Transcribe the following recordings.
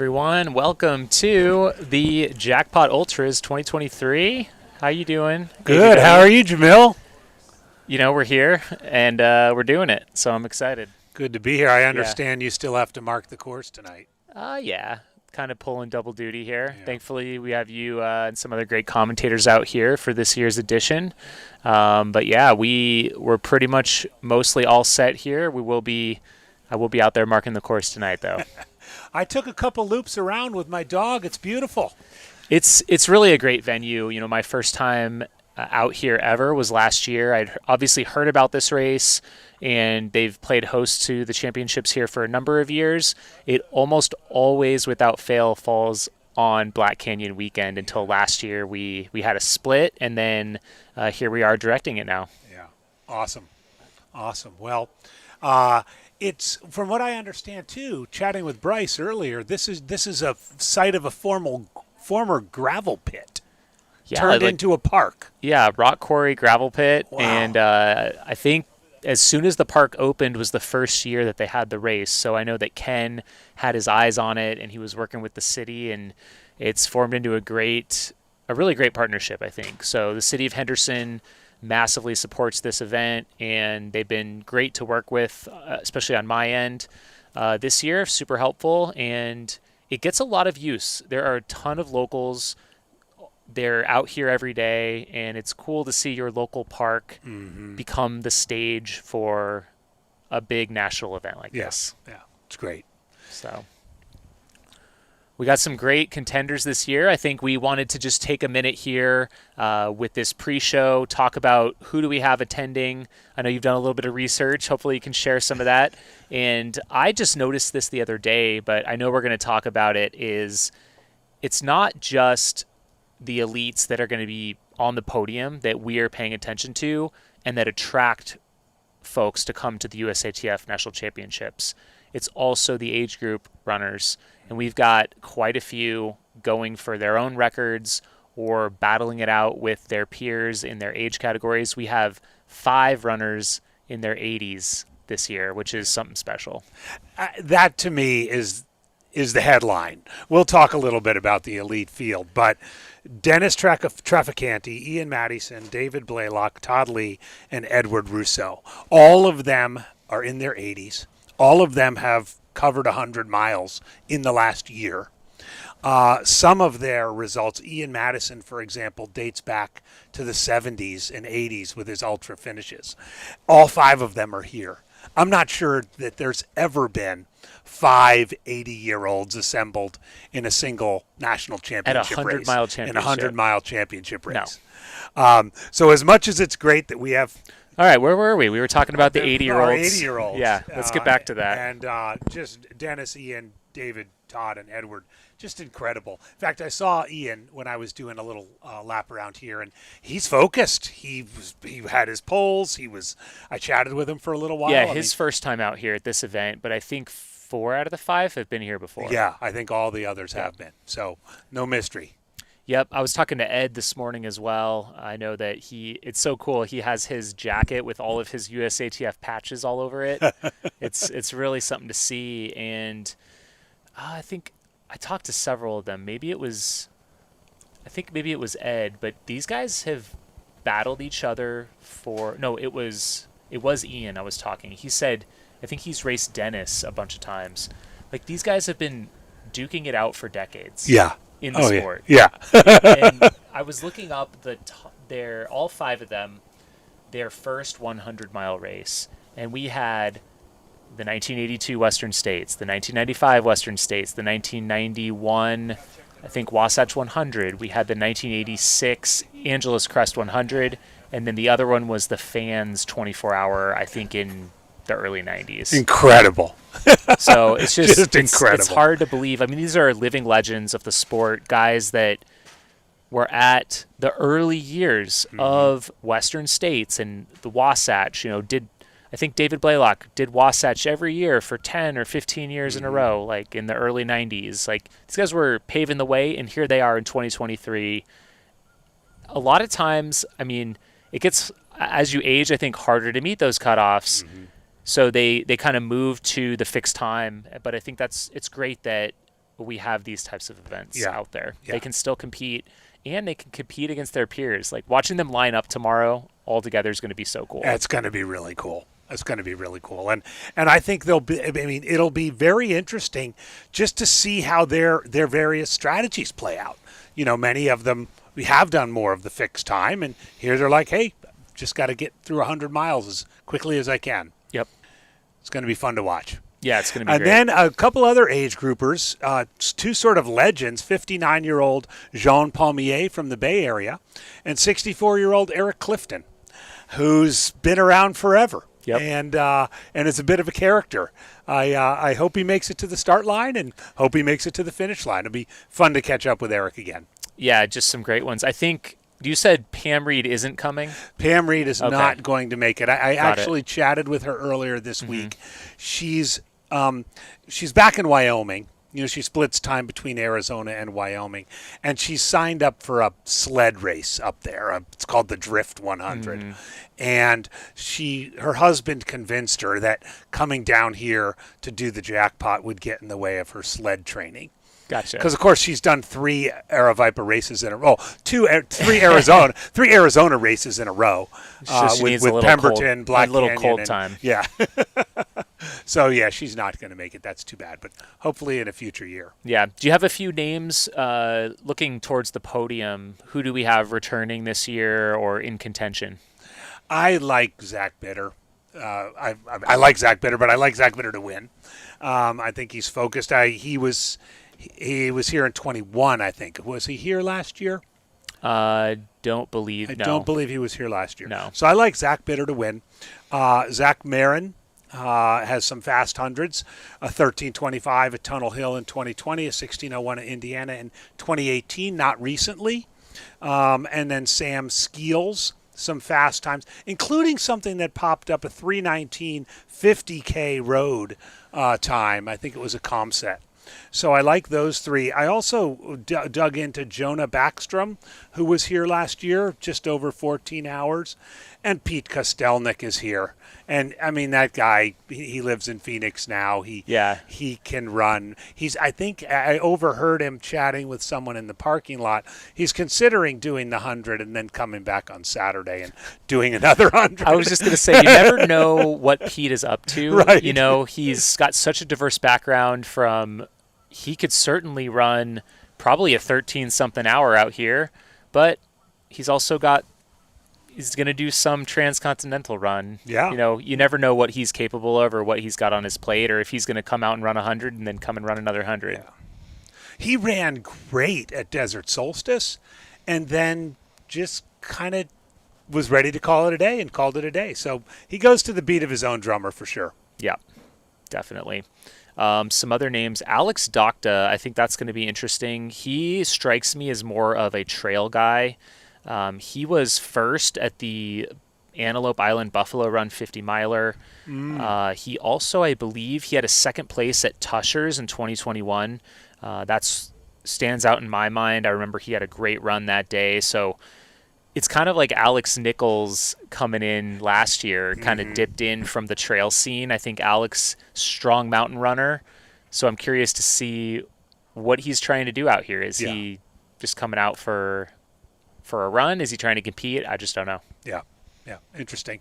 everyone. Welcome to the Jackpot Ultras 2023. How you doing? Good. How are you, Jamil? You know, we're here, and we're doing it, so I'm excited. Good to be here. I understand you still have to mark the course tonight. Yeah. Kind of pulling double duty here. Yeah. Thankfully, we have you and some other great commentators out here for this year's edition. But yeah, we're pretty much mostly all set here. I will be out there marking the course tonight, though. I took a couple loops around with my dog. It's beautiful. It's really a great venue. You know, my first time out here ever was last year. I'd obviously heard about this race, and they've played host to the championships here for a number of years. It almost always, without fail, falls on Black Canyon weekend until last year we had a split, and then here we are directing it now. Yeah, awesome. Well, it's, from what I understand too, chatting with Bryce earlier, this is a site of a former gravel pit turned into a park. Yeah, rock quarry, gravel pit. Wow. And I think as soon as the park opened was the first year that they had the race. So I know that Ken had his eyes on it, and he was working with the city, and it's formed into a really great partnership, I think. So the city of Henderson massively supports this event, and they've been great to work with, especially on my end this year. Super helpful, and it gets a lot of use. There are a ton of locals. They're out here every day, and it's cool to see your local park become the stage for a big national event like this. Yeah, it's great. So we got some great contenders this year. I think we wanted to just take a minute here with this pre-show, talk about who do we have attending. I know you've done a little bit of research. Hopefully you can share some of that. And I just noticed this the other day, but I know we're going to talk about it, is it's not just the elites that are going to be on the podium that we are paying attention to and that attract folks to come to the USATF National Championships. It's also the age group runners, and we've got quite a few going for their own records or battling it out with their peers in their age categories. We have 5 runners in their 80s this year, which is something special. That to me is the headline. We'll talk a little bit about the elite field, but Dennis Traficante, Ian Madison, David Blaylock, Todd Lee, and Edward Rousseau. All of them are in their 80s. All of them have covered 100 miles in the last year. Some of their results, Ian Madison, for example, dates back to the 70s and 80s with his ultra finishes. All 5 of them are here. I'm not sure that there's ever been 5 80-year-olds assembled in a single national championship race. At a 100-mile championship. In a 100-mile championship race. No. So as much as it's great that we have... All right, where were we? We were talking about the 80-year-olds. 80-year-olds. Yeah, let's get back to that. And just Dennis, Ian, David, Todd, and Edward, just incredible. In fact, I saw Ian when I was doing a little lap around here, and he's focused. He had his poles. I chatted with him for a little while. Yeah, his first time out here at this event, but I think 4 out of the 5 have been here before. Yeah, I think all the others have been. So no mystery. Yep, I was talking to Ed this morning as well. I know that it's so cool. He has his jacket with all of his USATF patches all over it. It's really something to see, and I think I talked to several of them. Maybe it was Ed, but these guys have battled each other it was Ian I was talking. He said, I think he's raced Dennis a bunch of times. Like, these guys have been duking it out for decades. Yeah. In the sport. Yeah. And I was looking up all 5 of them, their first 100-mile race. And we had the 1982 Western States, the 1995 Western States, the 1991, I think, Wasatch 100. We had the 1986 Angeles Crest 100. And then the other one was the Fans 24-hour, I think, in the early 90s. Incredible. So it's just incredible. It's hard to believe. I mean, these are living legends of the sport, guys that were at the early years of Western States and the Wasatch. You know, I think David Blaylock did Wasatch every year for 10 or 15 years in a row, like in the early 90s. Like, these guys were paving the way, and here they are in 2023. A lot of times, I mean, it gets, as you age, I think, harder to meet those cutoffs. So they kind of move to the fixed time. But I think it's great that we have these types of events Yeah. out there. Yeah. They can still compete, and they can compete against their peers. Like watching them line up tomorrow all together is going to be so cool. It's going to be really cool. It's going to be really cool, and I think they'll be. I mean, it'll be very interesting just to see how their various strategies play out. You know, many of them we have done more of the fixed time, and here they're like, hey, just got to get through 100 miles as quickly as I can. Yep. It's going to be fun to watch. Yeah, it's going to be And great. then a couple other age groupers, two sort of legends, 59-year-old Jean Palmier from the Bay Area and 64-year-old Eric Clifton, who's been around forever. Yep. And it's a bit of a character. I hope he makes it to the start line and hope he makes it to the finish line. It'll be fun to catch up with Eric again. Yeah, just some great ones. I think you said Pam Reed isn't coming. Pam Reed is Okay. not going to make it. I Got actually it. chatted with her earlier this week. She's back in Wyoming. You know, she splits time between Arizona and Wyoming, and she's signed up for a sled race up there. It's called the Drift 100. And her husband convinced her that coming down here to do the Jackpot would get in the way of her sled training. Gotcha. Because of course she's done 3 Aravaipa races in a row, three Arizona races in a row So she needs with a little Pemberton, cold, Black a little Canyon, cold and- time. Yeah. So yeah, she's not going to make it. That's too bad. But hopefully in a future year. Yeah. Do you have a few names looking towards the podium? Who do we have returning this year or in contention? I like Zach Bitter. I like Zach Bitter, but I like Zach Bitter to win. I think he's focused. He was here in 21. I think was he here last year? Don't believe. I no. don't believe he was here last year. No. So I like Zach Bitter to win. Zach Marin has some fast hundreds, a 13:25 at Tunnel Hill in 2020, a 16:01 at Indiana in 2018, not recently. And then Sam Skeels, some fast times, including something that popped up, a 3:19 50K road time. I think it was a Comset. So I like those 3. I also dug into Jonah Backstrom, who was here last year, just over 14 hours. And Pete Kostelnik is here. And, I mean, that guy, he lives in Phoenix now. He can run. I think I overheard him chatting with someone in the parking lot. He's considering doing the 100 and then coming back on Saturday and doing another 100. I was just going to say, you never know what Pete is up to. Right. You know, he's got such a diverse background he could certainly run probably a 13-something hour out here, but he's going to do some transcontinental run. Yeah. You know, you never know what he's capable of or what he's got on his plate, or if he's going to come out and run 100 and then come and run another 100. Yeah. He ran great at Desert Solstice and then just kind of was ready to call it a day and called it a day. So he goes to the beat of his own drummer for sure. Yeah, definitely. Some other names, Alex Docta, I think that's going to be interesting. He strikes me as more of a trail guy. He was first at the Antelope Island Buffalo Run 50-miler. He also, I believe, he had a second place at Tushers in 2021. That stands out in my mind. I remember he had a great run that day. So it's kind of like Alex Nichols coming in last year, kind of dipped in from the trail scene. I think Alex, strong mountain runner. So I'm curious to see what he's trying to do out here. Is he just coming out for a run? Is he trying to compete? I just don't know. Yeah. Interesting.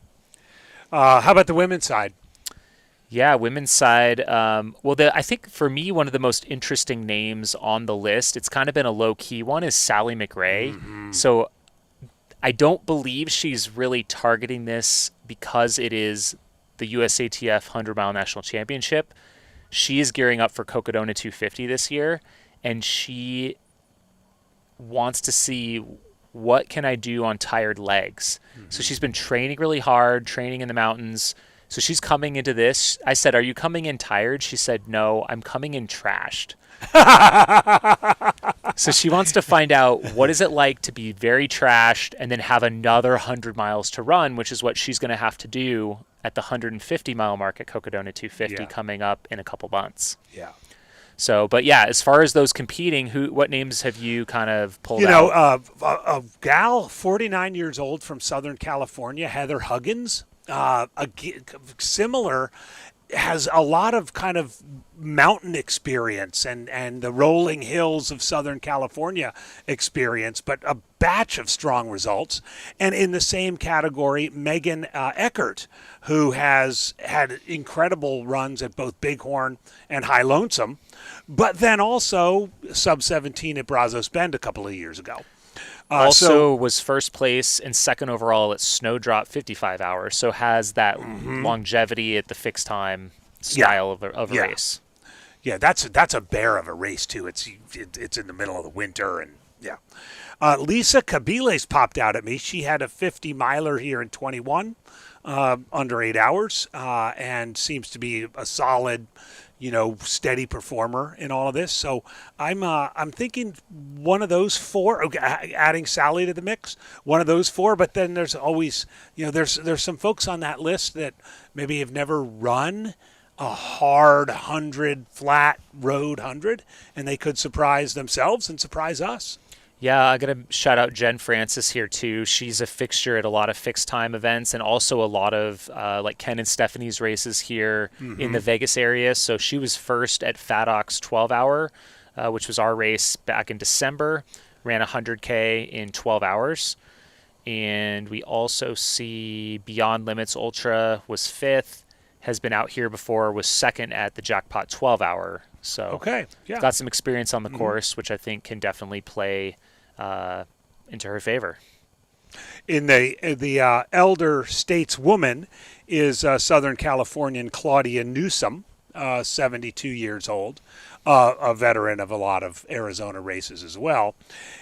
How about the women's side? Yeah, women's side. I think for me, one of the most interesting names on the list, it's kind of been a low-key one, is Sally McRae. So I don't believe she's really targeting this because it is the USATF 100-mile national championship. She is gearing up for Cocodona 250 this year, and she wants to see what can I do on tired legs. So she's been training really hard, training in the mountains. So she's coming into this. I said, "Are you coming in tired?" She said, "No, I'm coming in trashed." So she wants to find out what is it like to be very trashed and then have another 100 miles to run, which is what she's going to have to do at the 150-mile mark at Cocodona 250 coming up in a couple months. Yeah. So, but yeah, as far as those competing, what names have you kind of pulled out? You know, a gal, 49 years old from Southern California, Heather Huggins, similar. has a lot of kind of mountain experience and the rolling hills of Southern California experience, but a batch of strong results. And in the same category, Megan Eckert, who has had incredible runs at both Bighorn and High Lonesome, but then also sub-17 at Brazos Bend a couple of years ago. Also was first place and second overall at Snowdrop 55 hours, so has that longevity at the fixed time style of a race. Yeah, that's a bear of a race too. It's in the middle of the winter, and yeah. Lisa Cabiles popped out at me. She had a 50 miler here in 21, under 8 hours, and seems to be a solid, steady performer in all of this. So I'm thinking one of those four, adding Sally to the mix, one of those four. But then there's always, there's some folks on that list that maybe have never run a hard 100 flat road 100, and they could surprise themselves and surprise us. Yeah, I got to shout out Jen Francis here too. She's a fixture at a lot of fixed time events and also a lot of like Ken and Stephanie's races here in the Vegas area. So she was first at Fat Ox 12 hour, which was our race back in December, ran 100K in 12 hours. And we also see Beyond Limits Ultra was fifth, has been out here before, was second at the Jackpot 12 hour. So got some experience on the course, which I think can definitely play into her favor. In the elder stateswoman is Southern Californian Claudia Newsom, 72 years old, a veteran of a lot of Arizona races as well.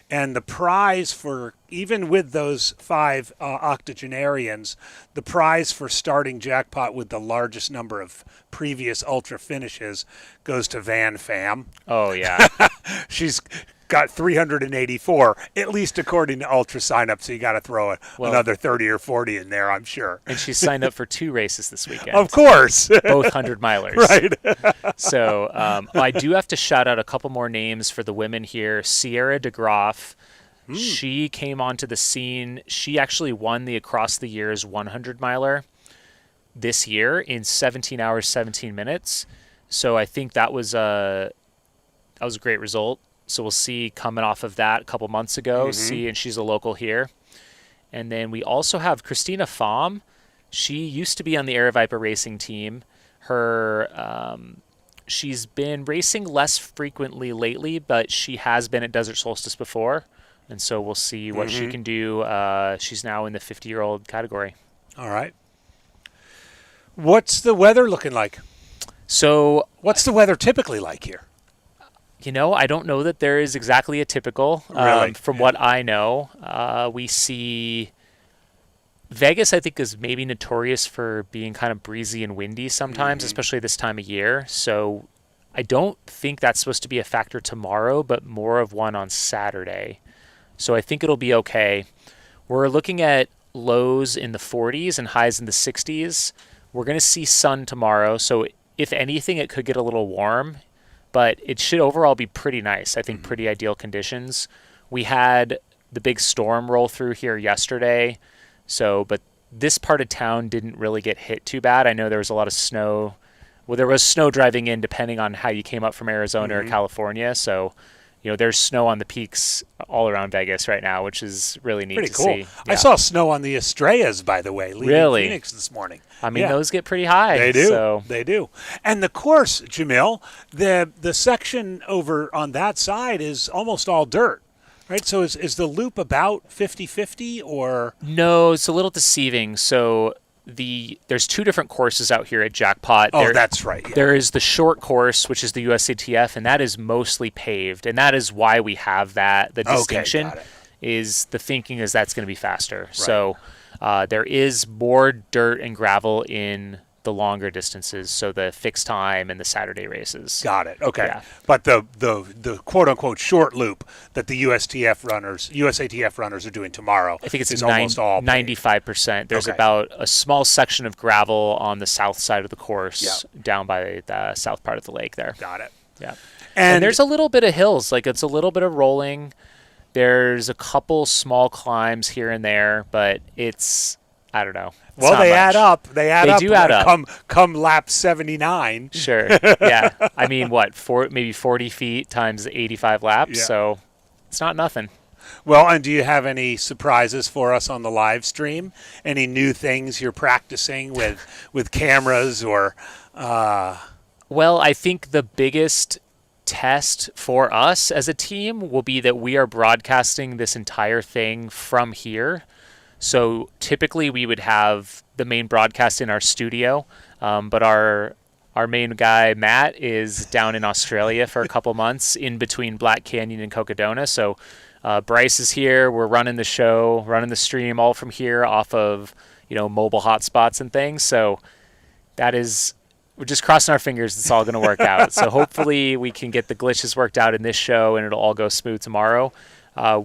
And the prize for, even with those 5 octogenarians, the prize for starting Jackpot with the largest number of previous ultra finishes goes to Van Pham. Oh, yeah. She's got 384, at least according to Ultra sign up. So you got to throw another 30 or 40 in there, I'm sure. And she's signed up for 2 races this weekend. Of course. Both 100 milers. Right. So I do have to shout out a couple more names for the women here. Sierra DeGroff. She came onto the scene. She actually won the Across the Years 100 miler this year in 17 hours, 17 minutes. So I think that was a great result. So we'll see coming off of that a couple months ago. And she's a local here. And then we also have Christina Pham. She used to be on the Aravaipa racing team. She's been racing less frequently lately, but she has been at Desert Solstice before. And so we'll see what she can do. She's now in the 50-year-old category. All right. What's the weather looking like? So what's the weather typically like here? I don't know that there is exactly a typical. Really? From what I know, we see Vegas, I think, is maybe notorious for being kind of breezy and windy sometimes, especially this time of year. So I don't think that's supposed to be a factor tomorrow, but more of one on Saturday. So I think it'll be okay. We're looking at lows in the 40s and highs in the 60s. We're going to see sun tomorrow. So if anything, it could get a little warm, but it should overall be pretty nice. I think pretty ideal conditions. We had the big storm roll through here yesterday. But this part of town didn't really get hit too bad. I know there was a lot of snow. Well, there was snow driving in depending on how you came up from Arizona or California. So, there's snow on the peaks all around Vegas right now, which is really neat to see. Yeah. I saw snow on the Estrellas, by the way, leaving Phoenix this morning. I mean, those get pretty high. They do. So. They do. And the course, Jamil, the section over on that side is almost all dirt. Right, so is the loop about 50-50 or? No, it's a little deceiving. So there's 2 different courses out here at Jackpot. That's right. Yeah. There is the short course, which is the USATF, and that is mostly paved. And that is why we have that. The distinction is the thinking is that's going to be faster. Right. So there is more dirt and gravel in the longer distances, so the fixed time and the Saturday races. Got it. Okay. Yeah. But the quote unquote short loop that the USATF runners are doing tomorrow, I think it's almost all 95%. There's about a small section of gravel on the south side of the course down by the south part of the lake there. Got it. Yeah. And there's a little bit of hills, like it's a little bit of rolling. There's a couple small climbs here and there, but it's I don't know. It's Well, not they much. add up. They do add up. Come lap 79. Sure. Yeah. I mean, what? Maybe 40 feet times 85 laps. Yeah. So it's not nothing. Well, and do you have any surprises for us on the live stream? Any new things you're practicing with cameras or? Well, I think the biggest test for us as a team will be that we are broadcasting this entire thing from here. So typically we would have the main broadcast in our studio, but our main guy, Matt, is down in Australia for a couple months in between Black Canyon and Cocodona. So Bryce is here. We're running the show, running the stream all from here off of, mobile hotspots and things. So we're just crossing our fingers it's all going to work out. So hopefully we can get the glitches worked out in this show and it'll all go smooth tomorrow.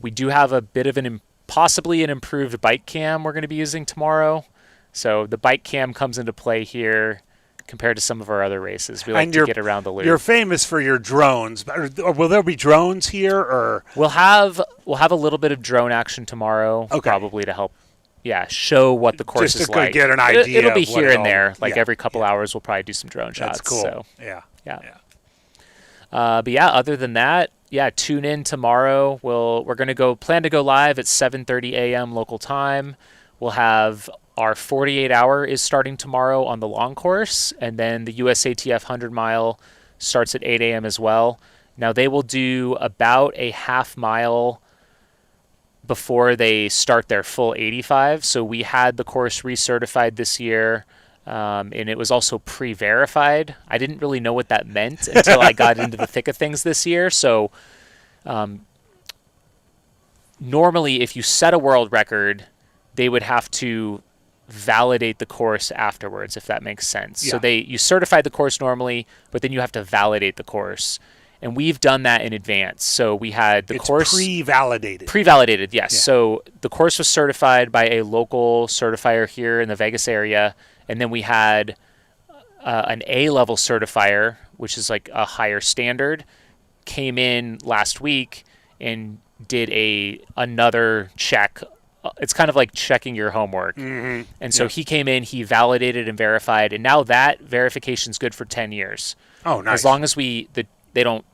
We do have a bit of possibly an improved bike cam we're going to be using tomorrow. So the bike cam comes into play here compared to some of our other races. We like to get around the loop. You're famous for your drones. Will there be drones here, or we'll have a little bit of drone action tomorrow, probably to help, show what the course is like. Just to get an idea. It'll be here and there. Every couple hours, we'll probably do some drone shots. That's cool. So, Yeah. But other than that, tune in tomorrow. We're going to plan to go live at 7:30 a.m. local time. We'll have our 48-hour is starting tomorrow on the long course, and then the USATF 100-mile starts at 8 a.m. as well. Now, they will do about a half mile before they start their full 85. So we had the course recertified this year, and it was also pre-verified. I didn't really know what that meant until I got into the thick of things this year. So normally, if you set a world record, they would have to validate the course afterwards, if that makes sense. Yeah. So you certify the course normally, but then you have to validate the course. And we've done that in advance. So we had the course pre-validated. Pre-validated, yes. Yeah. So the course was certified by a local certifier here in the Vegas area. And then we had an A-level certifier, which is like a higher standard, came in last week and did another check. It's kind of like checking your homework. Mm-hmm. And so he came in, he validated and verified, and now that verification is good for 10 years. Oh, nice. As long as they don't,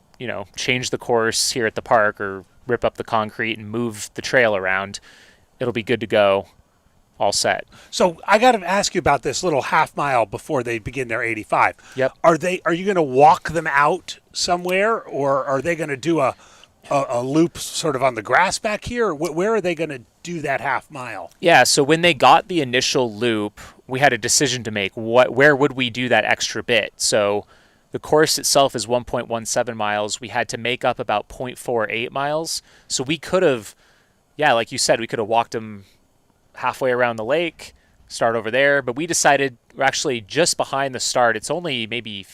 change the course here at the park or rip up the concrete and move the trail around, it'll be good to go, all set. So I got to ask you about this little half mile before they begin their 85. Yep. Are you going to walk them out somewhere, or are they going to do a loop sort of on the grass back here? Where are they going to do that half mile? Yeah, so when they got the initial loop, we had a decision to make. Where would we do that extra bit? So the course itself is 1.17 miles. We had to make up about 0.48 miles. So we could have, like you said, we could have walked them halfway around the lake, start over there. But we decided we're actually just behind the start. It's only maybe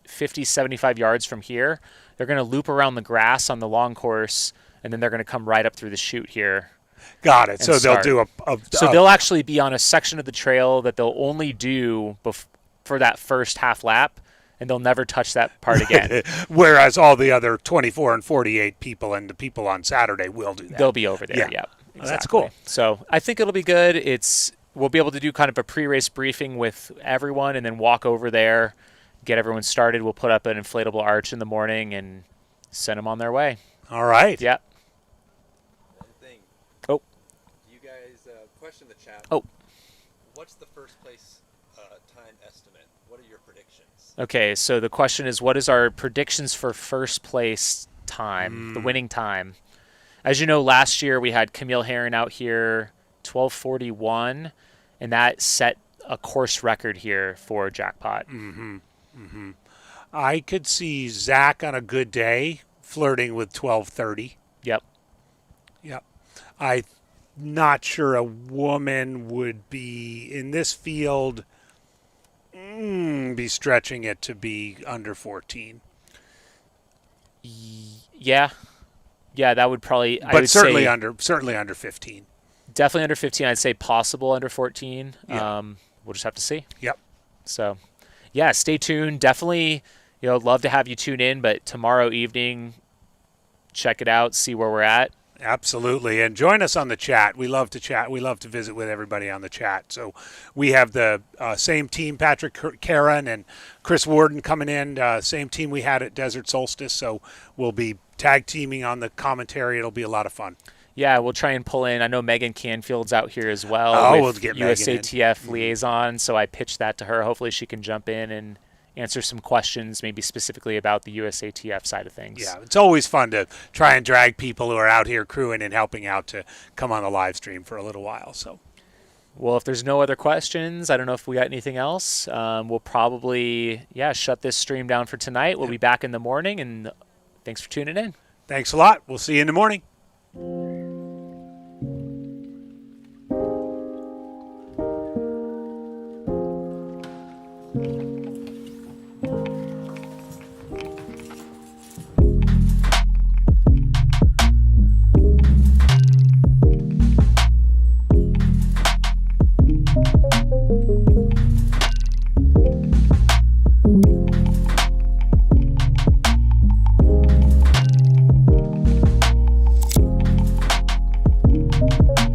50, 75 yards from here. They're going to loop around the grass on the long course, and then they're going to come right up through the chute here. Got it. So start. They'll do So they'll actually be on a section of the trail that they'll only do for that first half lap, and they'll never touch that part again. Whereas all the other 24 and 48 people and the people on Saturday will do that. They'll be over there, yeah. Exactly. Oh, that's cool. So I think it'll be good. We'll be able to do kind of a pre-race briefing with everyone and then walk over there, get everyone started. We'll put up an inflatable arch in the morning and send them on their way. All right. Yeah. One thing. Oh. You guys question the chat. Oh. What's the first place time estimate? What are your predictions? Okay, so the question is, what is our predictions for first place time, the winning time? As you know, last year we had Camille Herron out here, 12:41, and that set a course record here for Jackpot. Mm-hmm. Mm-hmm. I could see Zach on a good day flirting with 12:30. Yep. I'm not sure a woman would be in this field be stretching it to be under 14. Yeah, that would probably. But I would certainly say under 15. Definitely under 15. I'd say possible under 14. Yeah. We'll just have to see. Yep. So, stay tuned. Definitely, love to have you tune in. But tomorrow evening, check it out, see where we're at. Absolutely. And join us on the chat. We love to chat. We love to visit with everybody on the chat. So we have the same team, Patrick Karen and Chris Warden coming in, same team we had at Desert Solstice. So we'll be tag teaming on the commentary. It'll be a lot of fun. Yeah, we'll try and pull in. I know Megan Canfield's out here as well. Oh, with we'll get Megan USATF liaison. So I pitched that to her. Hopefully she can jump in and answer some questions, maybe specifically about the USATF side of things. Yeah, it's always fun to try and drag people who are out here crewing and helping out to come on the live stream for a little while. So, well, if there's no other questions, I don't know if we got anything else. We'll probably, shut this stream down for tonight. We'll be back in the morning, and thanks for tuning in. Thanks a lot. We'll see you in the morning.